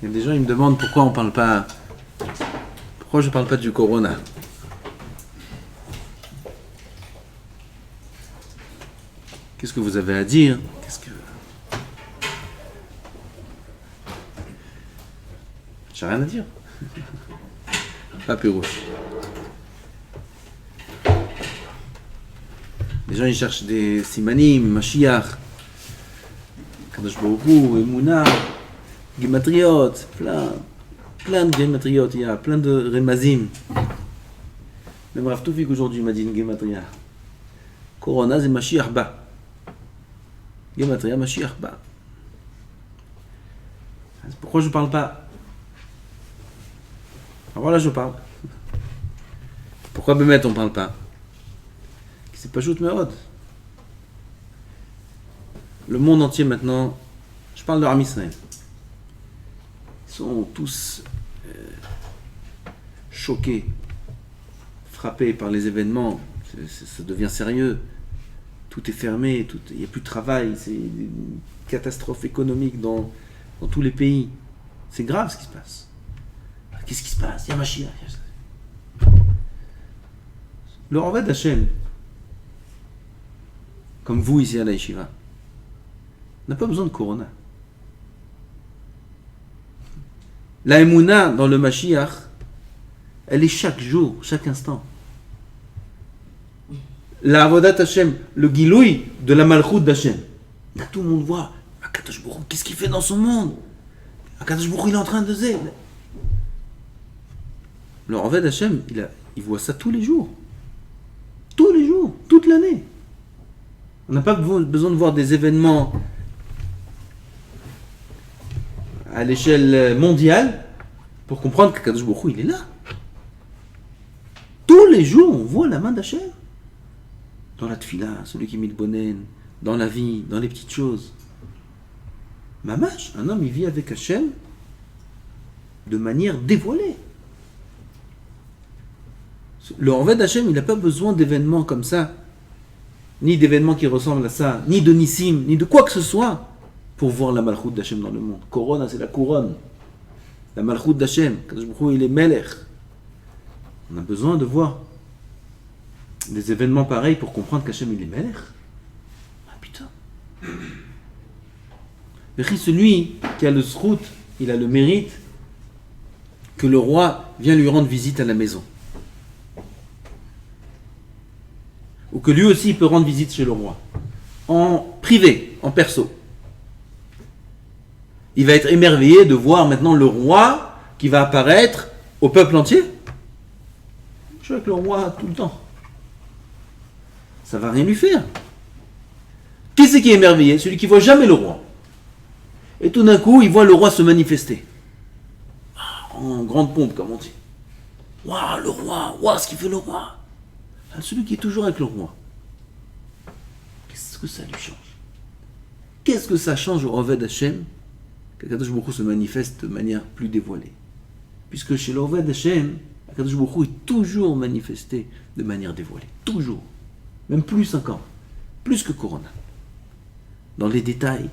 Il y a des gens, ils me demandent pourquoi on parle pas... Pourquoi je parle pas du corona. Qu'est-ce que vous avez à dire? J'ai rien à dire. Pas Pérouche. Les gens, ils cherchent des simanim, Mashiach, Kadosh Baruch Hu, Emouna, Gematriot, plein de Gematriot, il y a plein de Remazim. Même Rav Toufik aujourd'hui m'a dit une Gematria. Corona, c'est Mashiach ba. Gematria, Mashiach ba. Pourquoi je ne parle pas? Alors voilà, je parle. Pourquoi Bémet on ne parle pas? C'est pas juste Mérod. Le monde entier maintenant, je parle de Am Israël. Ils sont tous choqués, frappés par les événements. Ça devient sérieux. Tout est fermé, il n'y a plus de travail. C'est une catastrophe économique dans tous les pays. C'est grave ce qui se passe. Qu'est-ce qui se passe? Il y a Mashiach. Le Orvad Hashem, comme vous ici à la Yeshiva, n'a pas besoin de Corona. La Emouna dans le Mashiach, elle est chaque jour, chaque instant. La Avodat Hashem, le Giloui de la Malchut d'Hashem. Là, tout le monde voit, Akadosh Baruch Hu, qu'est-ce qu'il fait dans son monde? Akadosh Baruch Hu, il est en train de zél. Le Avodat Hashem, il voit ça tous les jours. Tous les jours, toute l'année. On n'a pas besoin de voir des événements à l'échelle mondiale pour comprendre qu'Akadosh Baruch Hu, il est là. Tous les jours, on voit la main d'Hachem. Dans la tfila, celui qui mitbonen, dans la vie, dans les petites choses. Mamash, un homme, il vit avec Hachem de manière dévoilée. Le Orvad Hachem, il n'a pas besoin d'événements comme ça, ni d'événements qui ressemblent à ça, ni de Nissim, ni de quoi que ce soit, pour voir la Malchut d'Hachem dans le monde. Corona, c'est la couronne. La Malchut d'Hachem, Kadosh Baruch Hu, il est Melech. On a besoin de voir des événements pareils pour comprendre qu'Hachem, il est Melech. Ah putain. Mais celui qui a le srout, il a le mérite que le roi vient lui rendre visite à la maison. Ou que lui aussi il peut rendre visite chez le roi. En privé, en perso. Il va être émerveillé de voir maintenant le roi qui va apparaître au peuple entier. Je suis avec le roi tout le temps. Ça va rien lui faire. Qui c'est qui est émerveillé? Celui qui voit jamais le roi. Et tout d'un coup, il voit le roi se manifester. En grande pompe, comme on dit. Waouh, le roi, waouh, ce qu'il fait le roi. Celui qui est toujours avec le roi. Qu'est-ce que ça lui change? Qu'est-ce que ça change au Oved Hashem qu'Akadosh Baruch Hu se manifeste de manière plus dévoilée? Puisque chez l'Oved Hashem, Akadosh Baruch Hu est toujours manifesté de manière dévoilée. Toujours. Même plus encore. Plus que Corona. Dans les détails,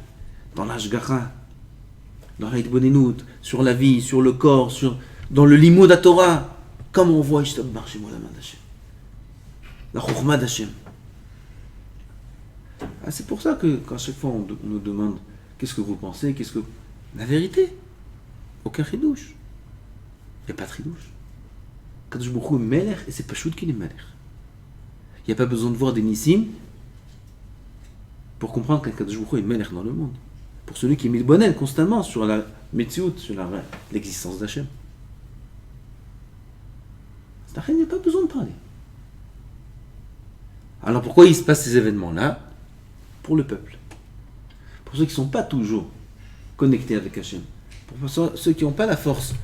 dans l'Ashgacha, dans l'Aïdbonenout, sur la vie, sur le corps, dans le Limud Torah, comme on voit Ishtab Bar Shemo la main d'Hashem. La Chokhmah d'Hashem. C'est pour ça que quand chaque fois on nous demande qu'est-ce que vous pensez, la vérité, aucun chidouche. Il n'y a pas de chidouche. Kadosh Baruch Hu est Melech et c'est Pashut qu'il est Melech. Il n'y a pas besoin de voir des Nissim pour comprendre qu'Kadosh Baruch Hu est Melech dans le monde. Pour celui qui est mitbonen constamment sur la Metziut, sur l'existence d'Hashem. Il n'y a pas besoin de parler. Alors pourquoi il se passe ces événements-là? Pour le peuple. Pour ceux qui ne sont pas toujours connectés avec Hachem. Pour ceux qui n'ont pas la force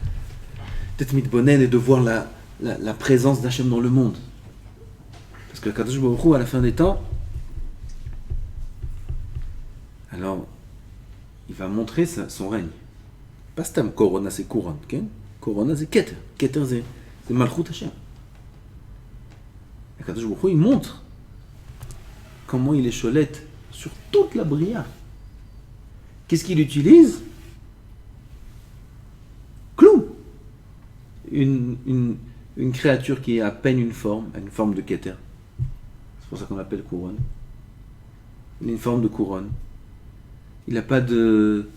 d'être mitbonen et de voir la présence d'Hachem dans le monde. Parce que Kadosh Baruch Hu, à la fin des temps, alors, il va montrer son règne. Pas stam Corona, c'est couronne. Okay? Corona, c'est Keter. Keter, c'est Malchut Hachem. Et Kadosh Baruch Hu, il montre comment il est cholette sur toute la bria. Qu'est-ce qu'il utilise? une créature qui est à peine une forme de Keter. C'est pour ça qu'on l'appelle couronne. Il a une forme de couronne. Il n'a pas de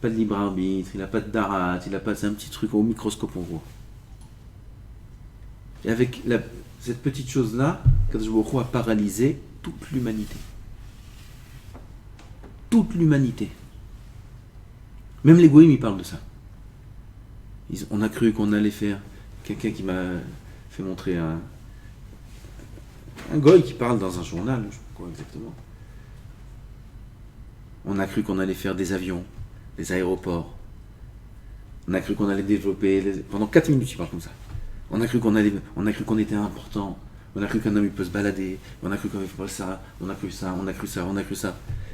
libre arbitre, il n'a pas de darat, c'est un petit truc au microscope on voit. Et avec cette petite chose-là, Kadosh Baruch Hu a paralysé toute l'humanité. Toute l'humanité. Même les goïms, ils parlent de ça. On a cru qu'on allait faire... Quelqu'un qui m'a fait montrer un goï qui parle dans un journal, je ne sais pas quoi exactement. On a cru qu'on allait faire des avions, des aéroports. On a cru qu'on allait développer... Pendant 4 minutes, il parle comme ça. On a cru qu'on était important. On a cru qu'un homme il peut se balader. On a cru qu'on fait pas ça. On a cru ça.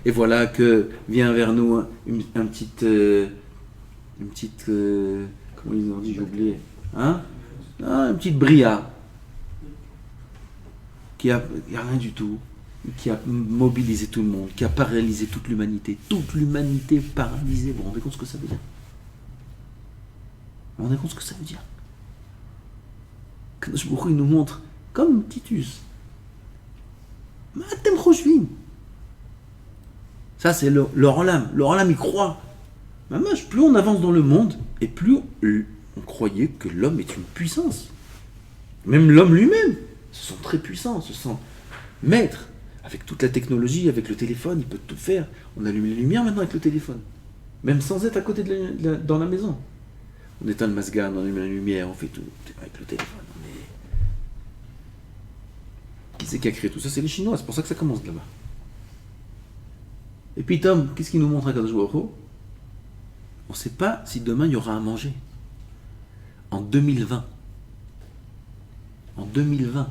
Et voilà que vient vers nous une petite comment ils ont dit, j'ai oublié. Hein? Une petite bria. Qui a rien du tout. Qui a mobilisé tout le monde. Qui a paralysé toute l'humanité. Toute l'humanité paralysée. Vous vous rendez compte ce que ça veut dire? Vous vous rendez compte ce que ça veut dire? Kadosh Baruch Hu, il nous montre, comme Titus. Matem Choshvin. Ça, c'est le Olam. Le Olam, il croit. Mamash, plus on avance dans le monde, et plus on croyait que l'homme est une puissance. Même l'homme lui-même se sent très puissant, se sent maître. Avec toute la technologie, avec le téléphone, il peut tout faire. On allume les lumières maintenant avec le téléphone. Même sans être à côté dans la maison. On éteint le masgan, on allume la lumière, on fait tout avec le téléphone. Qui c'est qui a créé tout ça? C'est les Chinois, c'est pour ça que ça commence là-bas. Et puis Tom, qu'est-ce qu'il nous montre à Kadosh Baruch Hu? On ne sait pas si demain il y aura à manger. En 2020. En 2020.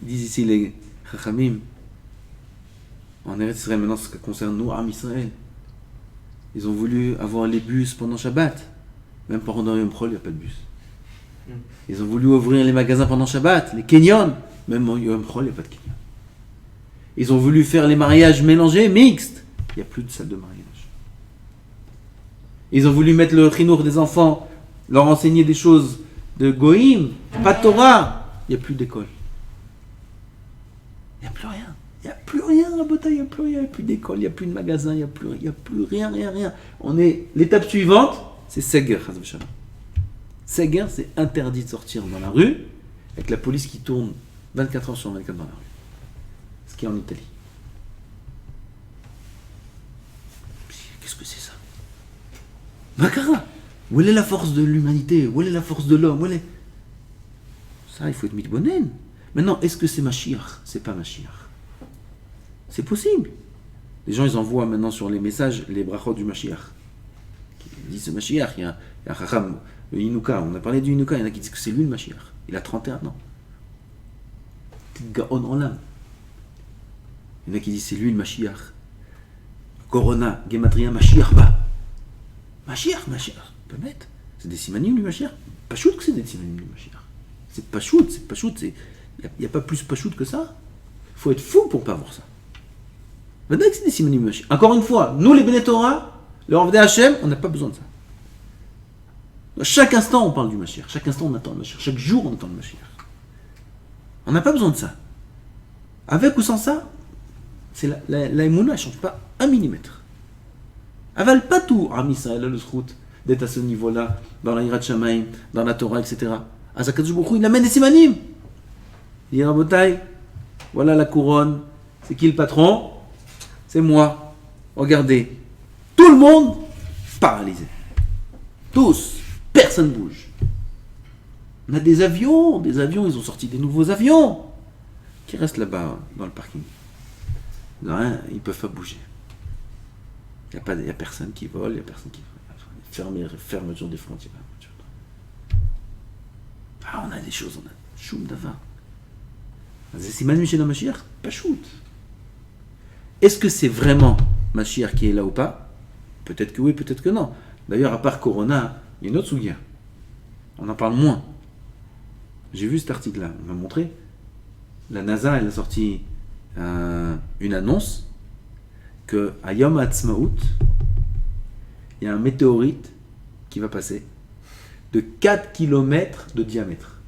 Ils disent ici les Chachamim. En Eretz Israël, maintenant ce qui concerne nous, Am Israël. Ils ont voulu avoir les bus pendant Shabbat. Même pendant Yom Chol, il n'y a pas de bus. Ils ont voulu ouvrir les magasins pendant Shabbat, les kenyons. Même en Yom Chol, il n'y a pas de kenyon. Ils ont voulu faire les mariages mélangés, mixtes. Il n'y a plus de salle de mariage. Ils ont voulu mettre le chinour des enfants, leur enseigner des choses de goïm, pas de Torah. Il n'y a plus d'école. Il n'y a plus rien. Il n'y a plus rien, la bataille, il n'y a plus rien. Il n'y a plus d'école, il n'y a plus de magasin, il n'y a plus rien. L'étape suivante, c'est Seger, Chas v'Shalom. Seger, c'est interdit de sortir dans la rue avec la police qui tourne 24 heures sur 24 dans la rue. Ce qui est en Italie. Qu'est-ce que c'est ça? Makara, où est la force de l'humanité? Où est la force de l'homme? Ça, il faut être mitbonen. Maintenant, est-ce que c'est Mashiach? C'est pas Mashiach. C'est possible. Les gens, ils envoient maintenant sur les messages les brachot du Mashiach. Ils disent c'est Mashiach. Il y a un Chacham, le Inuka. On a parlé du Inuka. Il y en a qui disent que c'est lui le Mashiach. Il a 31 ans. Gaon en l'âme. Il y en a qui disent c'est lui le Mashiach. Corona, Gematria, Mashiach ba. Mashiach. Pas bête. C'est des simanim du Mashiach. Pas choute que c'est des simanim du Mashiach. C'est pas choute. Il n'y a pas plus pas choute que ça. Il faut être fou pour ne pas voir ça. Maintenant que c'est des simanim du Mashiach. Encore une fois, nous les Bnei Torah, le Ovdei Hashem, on n'a pas besoin de ça. Chaque instant, on parle du Mashiach. Chaque instant, on attend le Mashiach. Chaque jour, on attend le Mashiach. On n'a pas besoin de ça. Avec ou sans ça, c'est la émouna ne change pas 1 millimètre. Avale pas tout, Am Israël, le Zchut, d'être à ce niveau-là, dans la Yirat Shamayim, dans la Torah, etc. Azakadosh Baruch Hu, il amène des simanim. Il dit, Rabotai, voilà la couronne. C'est qui le patron? C'est moi. Regardez. Tout le monde paralysé. Tous. Personne ne bouge. On a des avions, ils ont sorti des nouveaux avions qui restent là-bas, dans le parking. Rien, ils ne peuvent pas bouger. Il n'y a personne qui vole, il n'y a personne qui... Fermeture des frontières. On a des choses, on a choum d'ava. C'est Manu chez le Mashiach, pas shoot. Est-ce que c'est vraiment Mashiach qui est là ou pas? Peut-être que oui, peut-être que non. D'ailleurs, à part Corona, il y a une autre souga. On en parle moins. J'ai vu cet article-là, on m'a montré. La NASA, elle a sorti une annonce que à Yom HaAtzmaut, il y a un météorite qui va passer de 4 km de diamètre.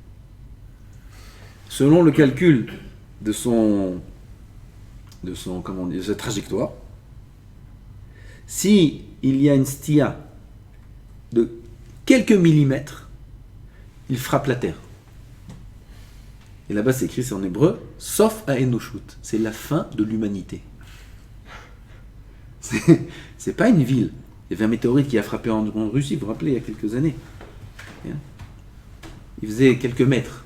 Selon le calcul de sa trajectoire, si il y a une stia de quelques millimètres, il frappe la terre. Et là-bas, c'est écrit, c'est en hébreu, sauf à Enoshut. C'est la fin de l'humanité. C'est pas une ville. Il y avait un météorite qui a frappé en Russie, vous vous rappelez, il y a quelques années. Il faisait quelques mètres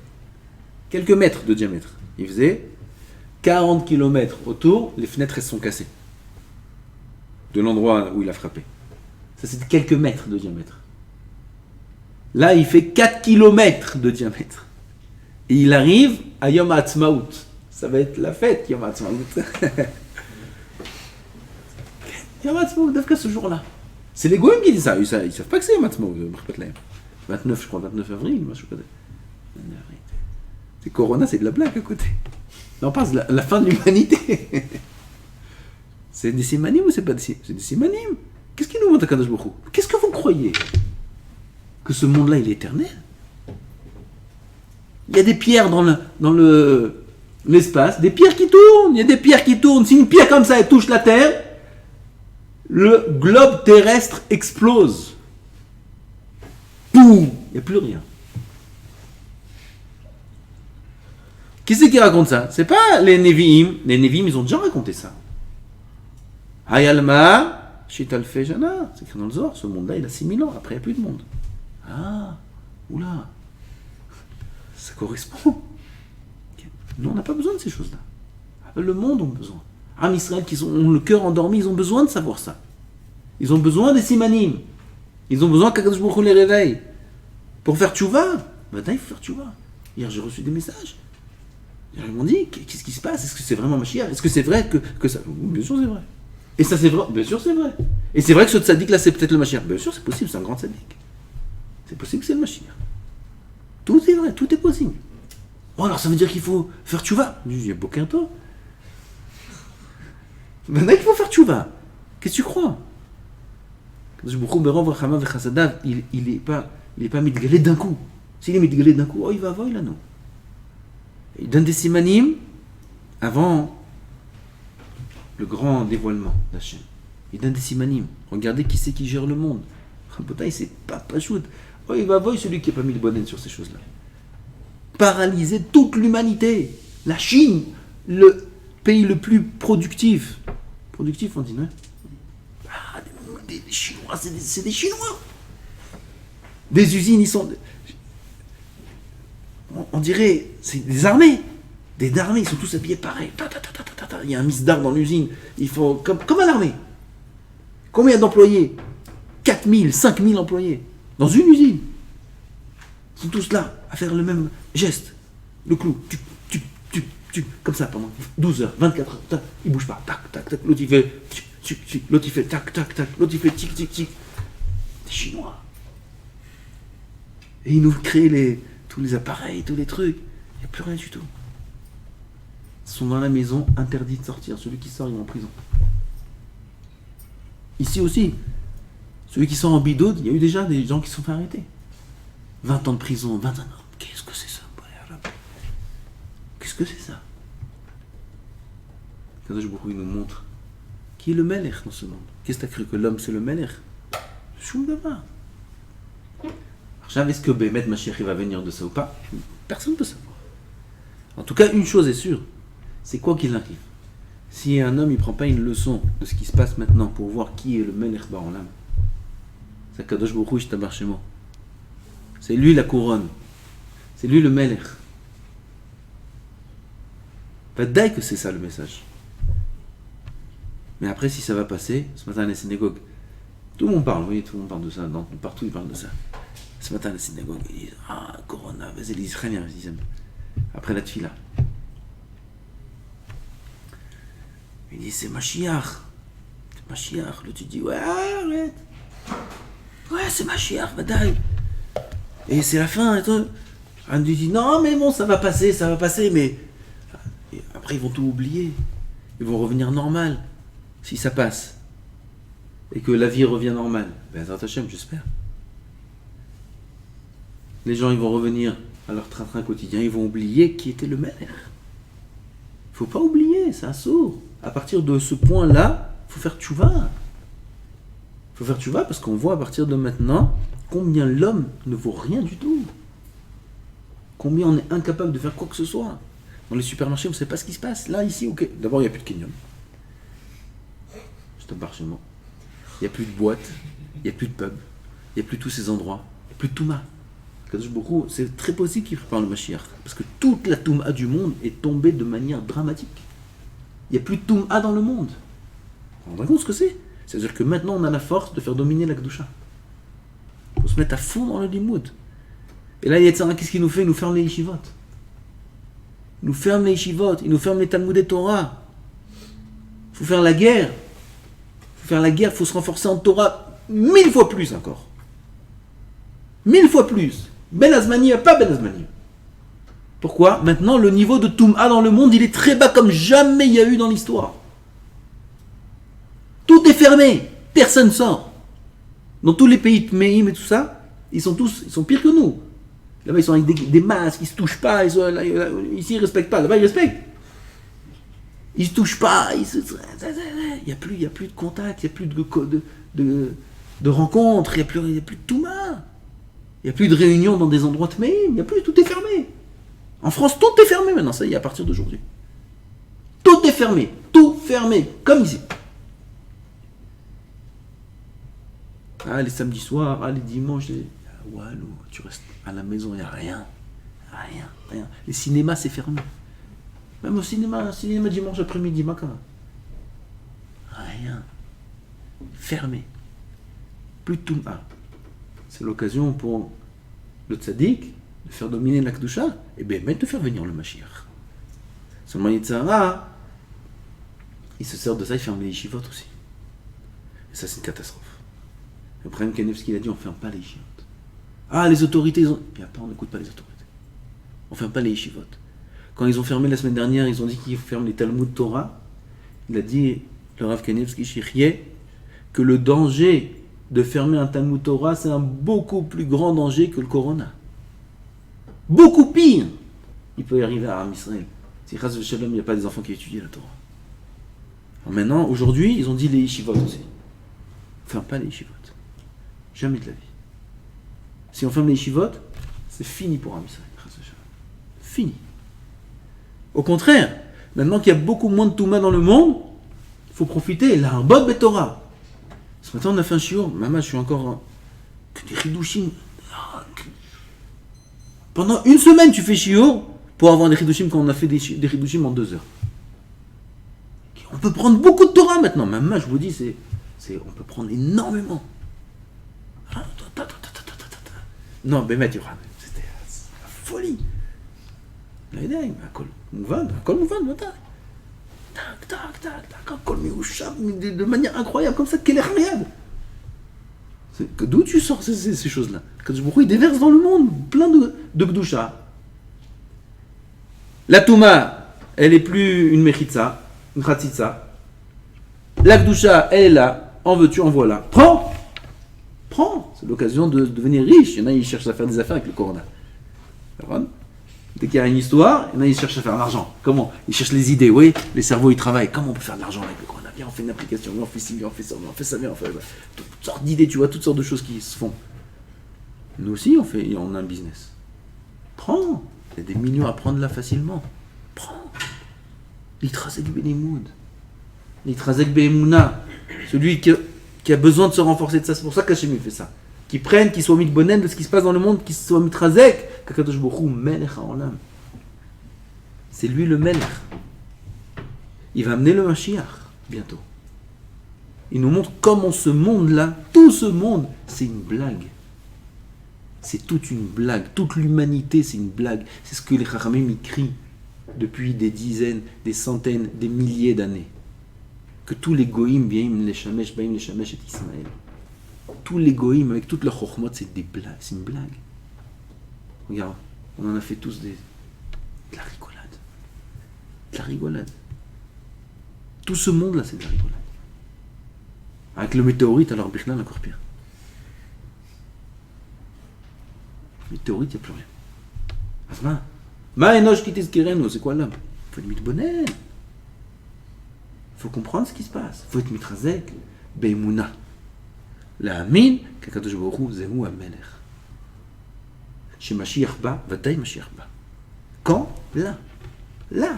de diamètre. Il faisait 40 km autour, les fenêtres elles sont cassées. De l'endroit où il a frappé. Ça, c'était quelques mètres de diamètre. Là, il fait 4 km de diamètre. Et il arrive à Yom HaAtzmaut. Ça va être la fête, Yom HaAtzmaut. Yom HaAtzmaut, d'Afka, ce jour-là. C'est les Goïms qui disent ça. Ils savent pas que c'est Yom HaAtzmaut. 29, je crois, 29 avril. C'est Corona, c'est de la blague à côté. Non, on passe la fin de l'humanité. C'est des simanim ou c'est pas des simanim? C'est des simanim. Qu'est-ce qu'il nous montre à Kadosh Baruch Hu? Qu'est-ce que vous croyez? Que ce monde-là, il est éternel? Il y a des pierres dans l'espace, des pierres qui tournent. Il y a des pierres qui tournent. Si une pierre comme ça, elle touche la Terre, le globe terrestre explose. Boum! Il n'y a plus rien. Qui c'est qui raconte ça? C'est pas les Nevi'im. Les Nevi'im, ils ont déjà raconté ça. Hayalma, Shitalfe Jana. C'est écrit dans le Zohar. Ce monde-là, il a 6000 ans. Après, il n'y a plus de monde. Ah, oula. Ça correspond. Nous, on n'a pas besoin de ces choses-là. Le monde a besoin. Am Israël qui ont le cœur endormi, ils ont besoin de savoir ça. Ils ont besoin des simanim. Ils ont besoin qu'Akadosh Baruch Hu les réveille. Pour faire tchouva. Maintenant, il faut faire tchouva. Hier, j'ai reçu des messages. Ils m'ont dit, qu'est-ce qui se passe? Est-ce que c'est vraiment Mashiach? Est-ce que c'est vrai que ça... Bien sûr, c'est vrai. Et ça, c'est vrai. Bien sûr, c'est vrai. Et c'est vrai que ce tzaddik-là, c'est peut-être le Mashiach. Bien sûr, c'est possible, c'est un grand tzaddik. C'est possible que c'est le Mashiach. Tout est vrai, tout est possible. Oh, alors ça veut dire qu'il faut faire tchouva. Il y a aucun temps. Maintenant, il faut faire tchouva. Qu'est-ce que tu crois? Il n'est pas mitgalé d'un coup. S'il est mitgalé d'un coup, oh, il va avoir, il a non. Il donne des simanim avant le grand dévoilement d'Hachem. Il donne des simanim. Regardez qui c'est qui gère le monde. Rabotai, c'est pas shoot. Oh, il va voir celui qui n'a pas mis le bonnet sur ces choses-là. Paralyser toute l'humanité. La Chine, le pays le plus productif. Productif, on dit, non? Ah, des Chinois, c'est des Chinois. Des usines, ils sont... On dirait, c'est des armées. Des armées, ils sont tous habillés pareil. Il y a un misdar dans l'usine. Ils font comme à l'armée. Combien d'employés? 4000, 5000 employés. Dans une usine. Ils sont tous là, à faire le même geste. Le clou. Comme ça, pendant 12 heures, 24 heures. Tac, il ne bouge pas. Tac, tac, tac. L'autre, il fait... L'autre, il fait tac, tac, tac. L'autre, il fait tic, tic, tic. Des Chinois. Et ils nous créent tous les appareils, tous les trucs. Il n'y a plus rien du tout. Ils sont dans la maison, interdits de sortir. Celui qui sort, il est en prison. Ici aussi, celui qui sort en bidoud, il y a eu déjà des gens qui se sont fait arrêter. 20 ans de prison, 21 ans. Qu'est-ce que c'est ça? Qu'est-ce que c'est ça? Kadosh Baruch Hu nous montre qui est le Melech dans ce monde. Qu'est-ce que tu as cru que l'homme c'est le Melech? Choum d'abord. Est-ce que Bémet Mashiach va venir de ça ou pas? Personne ne peut savoir. En tout cas, une chose est sûre, c'est quoi qu'il arrive. Si un homme ne prend pas une leçon de ce qui se passe maintenant pour voir qui est le Melech Ba'olam, c'est Kadosh Baruch Hu Ishtabar Shemo. C'est lui la couronne. C'est lui le Melech. Vadaï que c'est ça le message. Mais après, si ça va passer, ce matin à la synagogue, tout le monde parle, oui, tout le monde parle de ça, partout ils parlent de ça. Ce matin à la synagogue, ils disent ah, Corona, vas-y, les Israéliens, ils disent, après la tfila. Ils disent c'est Mashiach. C'est Mashiach. Là tu dis ouais, arrête. Ouais, c'est Mashiach, badaï. Et c'est la fin et tout. On lui dit non, mais bon, ça va passer, mais. Et après, ils vont tout oublier. Ils vont revenir normal. Si ça passe. Et que la vie revient normale. Ben, Zrat Hashem, j'espère. les gens ils vont revenir à leur train-train quotidien, ils vont oublier qui était le Melech. Il ne faut pas oublier, c'est un saut. À partir de ce point-là, il faut faire tchouva. Il faut faire tchouva parce qu'on voit à partir de maintenant combien l'homme ne vaut rien du tout. Combien on est incapable de faire quoi que ce soit. Dans les supermarchés, vous ne savez pas ce qui se passe. Là, ici, ok. D'abord, il n'y a plus de Kenyon. Je te barre chez moi. Il n'y a plus de boîtes, il n'y a plus de pub, il n'y a plus tous ces endroits, il n'y a plus de Touma. C'est très possible qu'il prépare le Mashiach. Parce que toute la Touma du monde est tombée de manière dramatique. Il n'y a plus de Touma dans le monde. Vous vous rendez compte ce que c'est? C'est-à-dire que maintenant, on a la force de faire dominer la Kedusha. Il faut se mettre à fond dans le limoud. Et là, Yetzirah, qu'est-ce qu'il nous fait? Il nous ferme les yeshivot. Il nous ferme les yeshivot, il nous ferme les Talmudei Torah. Il faut faire la guerre. Il faut se renforcer en Torah 1000 fois plus encore. 1000 fois plus. Ben Azmani, pas Ben Azmani. Pourquoi? Maintenant, le niveau de Touma dans le monde, il est très bas comme jamais il y a eu dans l'histoire. Tout est fermé. Personne sort. Dans tous les pays Tmeim et tout ça, ils sont pires que nous. Là-bas, ils sont avec des masques, ils ne se touchent pas. Ici, ils ne respectent pas. Là-bas, ils respectent. Ils ne se touchent pas. Il n'y a plus de contact, il n'y a plus de rencontres, il n'y a plus de Touma. Il n'y a plus de réunions dans des endroits Tmeim. Il n'y a plus, tout est fermé. En France, tout est fermé maintenant, ça y est, à partir d'aujourd'hui. Tout est fermé. Tout fermé, comme ici. Ah, les samedis soirs, les dimanches, Walou, tu restes à la maison, il n'y a rien. Rien. Les cinémas, c'est fermé. Même au cinéma dimanche après-midi, matin. Rien. Fermé. Plus de Touma. C'est l'occasion pour le tzaddik de faire dominer la Kedusha et bien même de faire venir le Mashiach. Seulement Yetzirah, il se sert de ça, il ferme les yeshivot aussi. Et ça, c'est une catastrophe. Le problème Kanevski, il a dit, on ne ferme pas les yeshivot. Ah, les autorités, il n'y a pas, on n'écoute pas les autorités. On ne ferme pas les yeshivot. Quand ils ont fermé la semaine dernière, ils ont dit qu'ils ferment les Talmud Torah. Il a dit, le Rav Kanevski Shirieh, que le danger de fermer un Talmud Torah, c'est un beaucoup plus grand danger que le Corona. Beaucoup pire. Il peut y arriver à Am Israël. Si Chas v'Shalom, il n'y a pas des enfants qui étudient la Torah. Alors maintenant, aujourd'hui, ils ont dit les yeshivot aussi. On ne ferme pas les yeshivot. Jamais de la vie. Si on ferme les yeshivot, c'est fini pour Am Israël. Chas v'Shalom. Fini. Au contraire, maintenant qu'il y a beaucoup moins de Touma dans le monde, il faut profiter. Là, un bon Torah. Ce matin, on a fait un shiur. Maman, je suis encore que des Hidushim. Pendant une semaine, tu fais shiur pour avoir des Hidushim quand on a fait des Hidushim en 2 heures. On peut prendre beaucoup de Torah maintenant. Maman, je vous dis, on peut prendre énormément. Non, mais c'était la folie. Là, de manière incroyable, comme ça, quelle est rien. D'où tu sors ces choses-là? Pourquoi il déverse dans le monde plein de Gdusha. La Touma, elle est plus une Mechitza, une Khatzitza. La Gdusha, elle est là, en veux-tu, en voilà. Prends. C'est l'occasion de devenir riche. Il y en a, ils cherchent à faire des affaires avec le Corona. Dès qu'il y a une histoire, il y en a, ils cherchent à faire de l'argent. Comment? Ils cherchent les idées, oui. Les cerveaux, ils travaillent. Comment on peut faire de l'argent avec le Corona? Viens, on fait une application, viens, on fait ci, viens, on fait ça, viens, on fait ça, viens, on fait ça. Toutes sortes d'idées, tu vois, toutes sortes de choses qui se font. Nous aussi, on a un business. Prends. Il y a des millions à prendre là facilement. Prends. L'itrazek benimoud. L'itrazek be'emouna. Celui qui a besoin de se renforcer de ça. C'est pour ça qu'Hachem fait ça. Qu'ils prennent, qu'ils soient mis de bonne de ce qui se passe dans le monde, qu'ils soient mitrazek. Kakadosh Baruch Hu melech haolam. C'est lui le melech. Il va amener le Mashiach bientôt. Il nous montre comment ce monde-là, tout ce monde, c'est une blague. C'est toute une blague. Toute l'humanité, c'est une blague. C'est ce que les Chachamim écrivent depuis des dizaines, des centaines, des milliers d'années. Que tous les goïms, baïm les shamesh et Ismaël. Tous les goïms, avec toute leur chokhmot, c'est des blagues. C'est une blague. Regarde, on en a fait tous de la rigolade. De la rigolade. Tout ce monde-là, c'est de la rigolade. Avec le météorite, alors Bichlal, encore pire. Mais théorique, il n'y a plus rien. Asma. Ma enosh qui t'esquereno, c'est quoi l'homme? Il faut être mitbonen. Il faut comprendre ce qui se passe. Il faut être mitrazek. Be'emuna. La amin, qu'Akadosh Baruch Hu zehu amelech. Chez Mashiach ba, vataï Mashiach ba. Quand? Là. Là.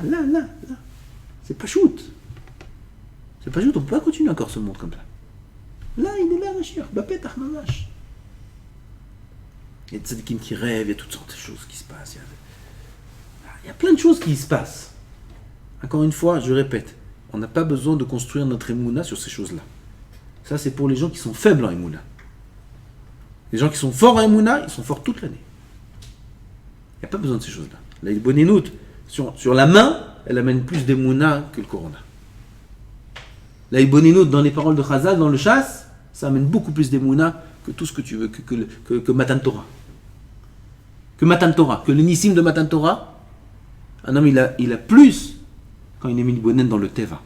C'est pas shoot. C'est pas shoot, on peut pas continuer encore ce monde comme ça. Là, il est là, Mashiach. Ba petach mamash. Il y a des tzadikim qui rêvent, il y a toutes sortes de choses qui se passent. Il y a plein de choses qui se passent. Encore une fois, je répète, on n'a pas besoin de construire notre émouna sur ces choses-là. Ça, c'est pour les gens qui sont faibles en émouna. Les gens qui sont forts en émouna, ils sont forts toute l'année. Il n'y a pas besoin de ces choses-là. La boninout, sur la main, elle amène plus d'émouna que le corona. La boninout, dans les paroles de Chazal, dans le chasse, ça amène beaucoup plus d'émouna que tout ce que tu veux, que Matan Torah. Que Matan Torah, que le Nissim de Matan Torah, un homme, il a plus quand il est mis bonen dans le Teva.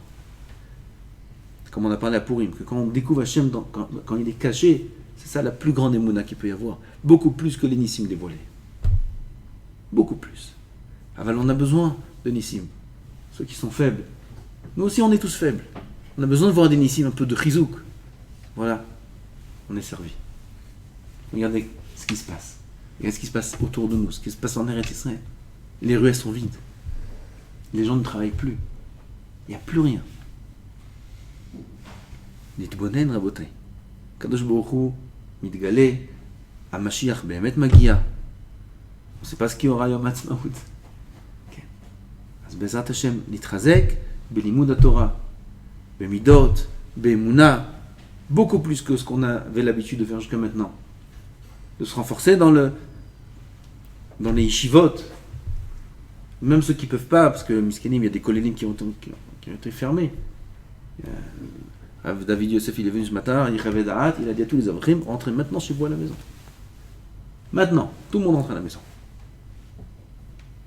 Comme on a parlé à Purim, que quand on découvre Hachem, quand il est caché, c'est ça la plus grande émouna qu'il peut y avoir. Beaucoup plus que les Nissim dévoilés. Beaucoup plus. Alors on a besoin de Nissim. Ceux qui sont faibles. Nous aussi, on est tous faibles. On a besoin de voir des Nissim, un peu de chizouk. Voilà. On est servi. Regardez ce qui se passe. Regardez ce qui se passe autour de nous, ce qui se passe en Eretz Israël. Les rues, elles sont vides. Les gens ne travaillent plus. Il n'y a plus rien. Nitbonen rabotai. Kadosh Baruch Hu mitgale, Mashiach be'emet magia. On ne sait pas ce qu'il y aura Yom Ha'atzmaut. אז בעזרת השם נתחזק בלימוד התורה, במידות, באמונה, beaucoup plus que ce qu'on avait l'habitude de faire jusqu'à maintenant. De se renforcer dans les yeshivot. Même ceux qui ne peuvent pas, parce que Miskenim, il y a des kolénim qui ont été fermés. David Yosef, il est venu ce matin, il rêvait d'Ahat, il a dit à tous les avrim, rentrez maintenant chez vous à la maison. Maintenant, tout le monde rentre à la maison.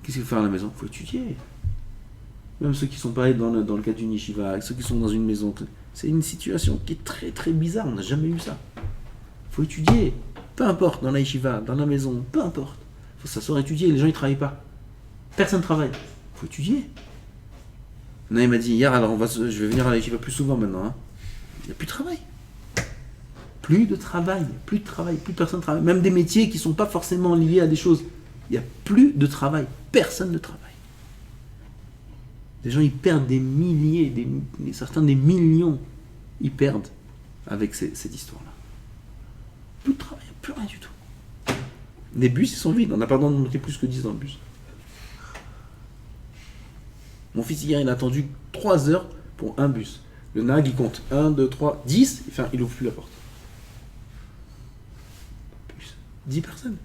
Qu'est-ce qu'il faut faire à la maison? Il faut étudier. Même ceux qui sont pareils dans le cadre d'une yeshiva, ceux qui sont dans une maison. C'est une situation qui est très très bizarre, on n'a jamais eu ça. Il faut étudier. Peu importe, dans la yeshiva, dans la maison, peu importe. Il faut s'asseoir et étudier, les gens ils ne travaillent pas. Personne ne travaille. Il faut étudier. Il m'a dit hier, alors je vais venir à la yeshiva plus souvent maintenant. Hein. Il n'y a plus de travail. Plus de travail, plus personne ne travaille. Même des métiers qui ne sont pas forcément liés à des choses. Il n'y a plus de travail. Personne ne travaille. Les gens, ils perdent des milliers, certains des millions, ils perdent avec cette histoire-là. Plus de travail, plus rien du tout. Les bus, ils sont vides. On n'a pas besoin de monter plus que 10 dans le bus. Mon fils, hier, il a attendu 3 heures pour un bus. Le nag, il compte 1, 2, 3, 10, enfin, il ouvre plus la porte. 10 personnes.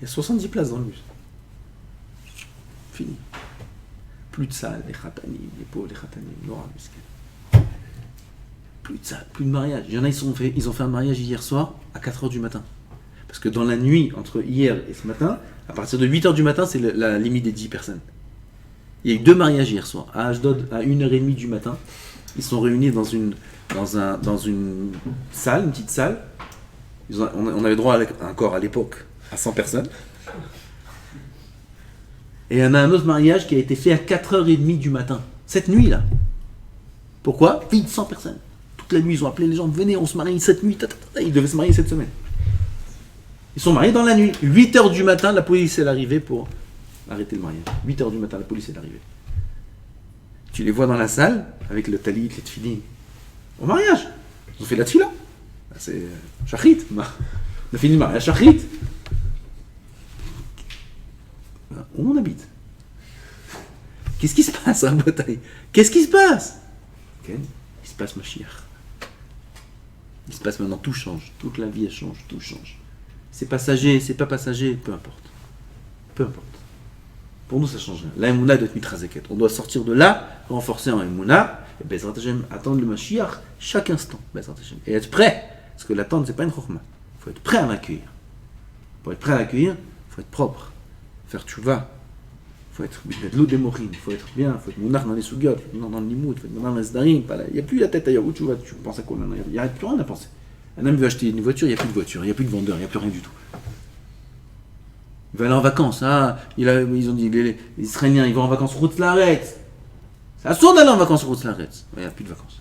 Il y a 70 places dans le bus. Fini. Plus de salles, les khatanim, les pauvres, les khatanim, Nora, Muskel. Plus de salles, plus de mariage. Il y en a, ils ont fait un mariage hier soir à 4h du matin. Parce que dans la nuit, entre hier et ce matin, à partir de 8h du matin, c'est la limite des 10 personnes. Il y a eu 2 mariages hier soir. À Ashdod, à 1h30 du matin, ils sont réunis dans une salle, une petite salle. On avait droit encore à l'époque à 100 personnes. Et il y en a un autre mariage qui a été fait à 4h30 du matin. Cette nuit-là. Pourquoi? Vite, 100 personnes. Toute la nuit, ils ont appelé les gens. Venez, on se marie cette nuit. Ils devaient se marier cette semaine. Ils sont mariés dans la nuit. 8h du matin, la police est arrivée pour arrêter le mariage. 8h du matin, la police est arrivée. Tu les vois dans la salle, avec le talit, les tefilines. Au mariage. Ils ont fait la tefila. C'est shachrit. On a fini le mariage shachrit. Où on habite? Qu'est-ce qui se passe à Bataille? Qu'est-ce qui se passe? Okay. Il se passe Mashiach. Il se passe maintenant, tout change. Toute la vie, elle change, tout change. C'est passager, c'est pas passager, peu importe. Peu importe. Pour nous, ça change rien. La Emouna doit être mitrazeket. On doit sortir de là, renforcer en Emouna, et Bezrat Hashem, attendre le Mashiach chaque instant. Bezrat Hashem. Et être prêt. Parce que l'attendre, c'est pas une chokhma. Il faut être prêt à l'accueillir. Pour être prêt à l'accueillir, il faut être propre. Faire tchouva, il faut être de l'eau des mochines, il faut être bien, il faut être mounach dans les sougiotes, il faut être dans le limoud, il faut être dans les sdarim, il n'y a plus la tête ailleurs, où tu vas, tu penses à quoi maintenant? Il n'y a plus rien à penser. Un homme veut acheter une voiture, il n'y a plus de voiture, il n'y a plus de vendeur, il n'y a plus rien du tout. Il va aller en vacances. Ah, ils ont dit, les Israéliens, ils vont en vacances route Laaretz. C'est assourd d'aller en vacances route Laaretz. Il n'y a plus de vacances.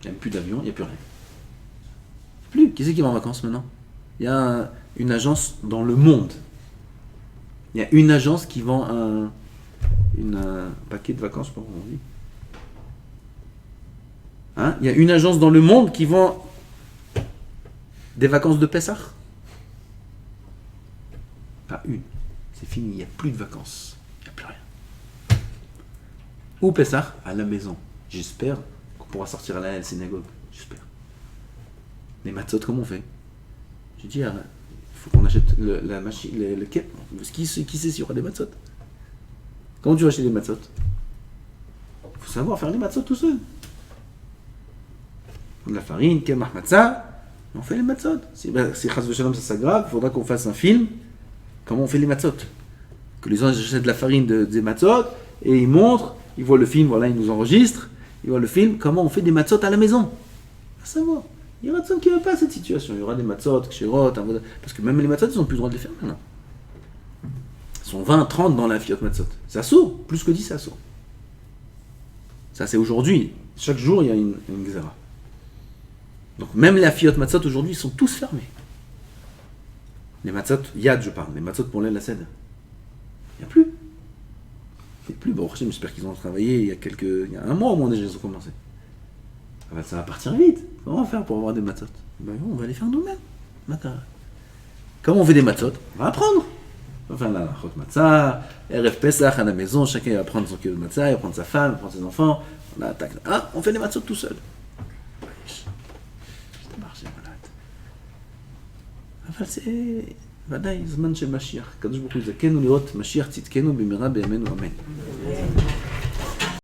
Il n'y a plus d'avion, il n'y a plus rien. Plus. Qui c'est qui va en vacances maintenant? Il y a une agence dans le monde. Il y a une agence qui vend un paquet de vacances, comment on dit. Hein? Il y a une agence dans le monde qui vend des vacances de Pessah. Pas une. C'est fini, il n'y a plus de vacances. Il n'y a plus rien. Ou Pessah, à la maison. J'espère qu'on pourra sortir à la synagogue. J'espère. Les matzot, comment on fait? J'ai dit, il faut qu'on achète la machine, le quai. Qui sait s'il y aura des matzot? Comment tu vas acheter des matzot? Il faut savoir faire les matzot tout seul. De la farine, kemach matzah, on fait les matzot. Si chas v'shalom ça s'aggrave, il faudra qu'on fasse un film. Comment on fait les matzot? Que les gens achètent de la farine des matzot et ils montrent, ils voient le film, voilà, ils nous enregistrent, ils voient le film, comment on fait des matzot à la maison. À savoir. Il y aura personne qui ne veut pas cette situation. Il y aura des matzot, kshérot, parce que même les matzot, ils n'ont plus le droit de les faire maintenant. Ils sont 20, 30 dans la fiotte matzot. C'est assaut, plus que 10, c'est assaut. Ça, c'est aujourd'hui. Chaque jour, il y a une xéra. Donc, même les fiotte matzot, aujourd'hui, ils sont tous fermés. Les matzot, yad, je parle, les matzot pour l'aile la sed. Il n'y a plus. Il n'y a plus. Bon, j'espère qu'ils ont travaillé il y a un mois au moins déjà, ils ont commencé. Ça va partir vite. Comment on va faire pour avoir des matzot? On va les faire nous-mêmes. Comment on fait des matzot? On va apprendre. On va faire la chot matzah, Erev Pesach à la maison, chacun va prendre son kilo de matzah, il va prendre sa femme, il va prendre ses enfants. On fait des matzot tout seul. C'est marché, voilà. אבל זה ודאי זמן של משיח. הקדוש ברוך הוא יזכנו לראות משיח צדקנו במהרה בימינו אמן.